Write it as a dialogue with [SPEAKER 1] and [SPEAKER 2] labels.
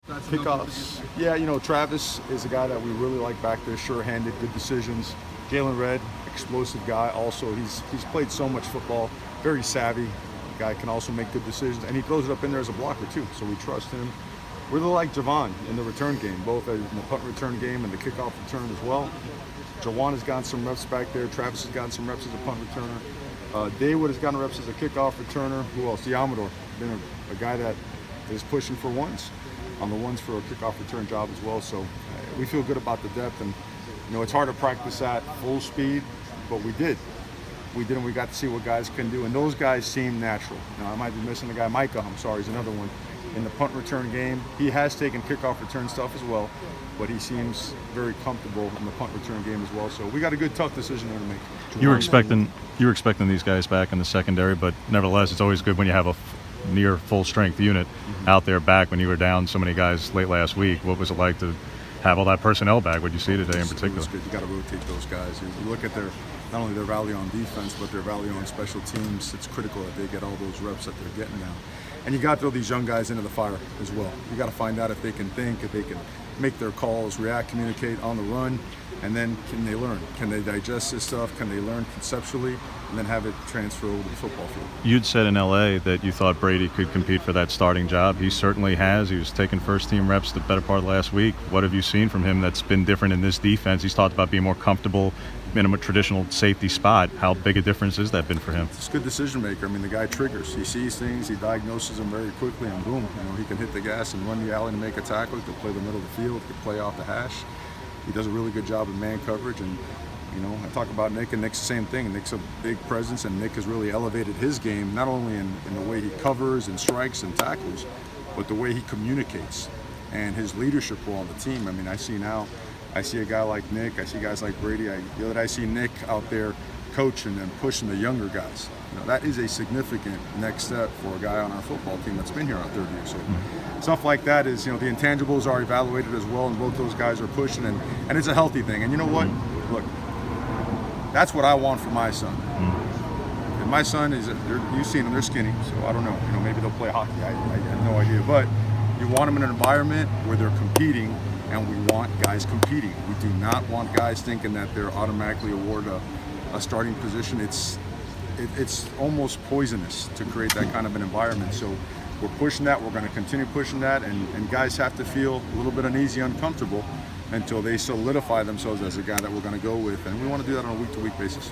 [SPEAKER 1] Kickoffs. Yeah, Travis is a guy that we really like back there, sure-handed, good decisions. Jalen Red, explosive guy. Also, he's played so much football, very savvy. Guy can also make good decisions, and he throws it up in there as a blocker too, so we trust him. We're like Javon in the return game, both in the punt return game and the kickoff return as well. Jawan has gotten some reps back there. Travis has gotten some reps as a punt returner. Dawood has gotten reps as a kickoff returner. Who else? Yamador, been a guy that is pushing for ones on the ones for a kickoff return job as well. So we feel good about the depth, and it's hard to practice at full speed, but we did, and we got to see what guys can do, and those guys seem natural. Now I might be missing the guy Micah. I'm sorry, he's another one in the punt return game. He has taken kickoff return stuff as well, but he seems very comfortable in the punt return game as well. So we got a good, tough decision there to make.
[SPEAKER 2] You were expecting these guys back in the secondary, but nevertheless, it's always good when you have a near full strength unit out there back when you were down so many guys late last week. What was it like to have all that personnel back? What did you see today in particular?
[SPEAKER 1] It's good. You got to rotate those guys. You look at not only their value on defense, but their value on special teams. It's critical that they get all those reps that they're getting now. And you got to throw these young guys into the fire as well. You got to find out if they can think, if they can make their calls, react, communicate on the run, and then can they learn? Can they digest this stuff? Can they learn conceptually, and then have it transfer over to the football field?
[SPEAKER 2] You'd said in LA that you thought Brady could compete for that starting job. He certainly has. He was taking first-team reps the better part of last week. What have you seen from him that's been different in this defense? He's talked about being more comfortable in a traditional safety spot. How big a difference has that been for him?
[SPEAKER 1] It's a good decision maker. I mean, the guy triggers. He sees things, he diagnoses them very quickly, and boom, he can hit the gas and run the alley to make a tackle. He can play the middle of the field, he can play off the hash. He does a really good job of man coverage, and I talk about Nick, and Nick's the same thing. Nick's a big presence, and Nick has really elevated his game, not only in the way he covers and strikes and tackles, but the way he communicates and his leadership role on the team. I mean, I see a guy like Nick, I see guys like Brady. The other day I see Nick out there coaching and pushing the younger guys. That is a significant next step for a guy on our football team that's been here on 30 years. So stuff like that is, the intangibles are evaluated as well, and both those guys are pushing, and it's a healthy thing. And you know what? Look, that's what I want for my son. And my son you've seen them, they're skinny, so I don't know. Maybe they'll play hockey. I have no idea. But you want them in an environment where they're competing, and we want guys competing. We do not want guys thinking that they're automatically awarded a starting position. It's almost poisonous to create that kind of an environment. So we're pushing that. We're going to continue pushing that, and guys have to feel a little bit uneasy, uncomfortable until they solidify themselves as a guy that we're going to go with. And we want to do that on a week-to-week basis.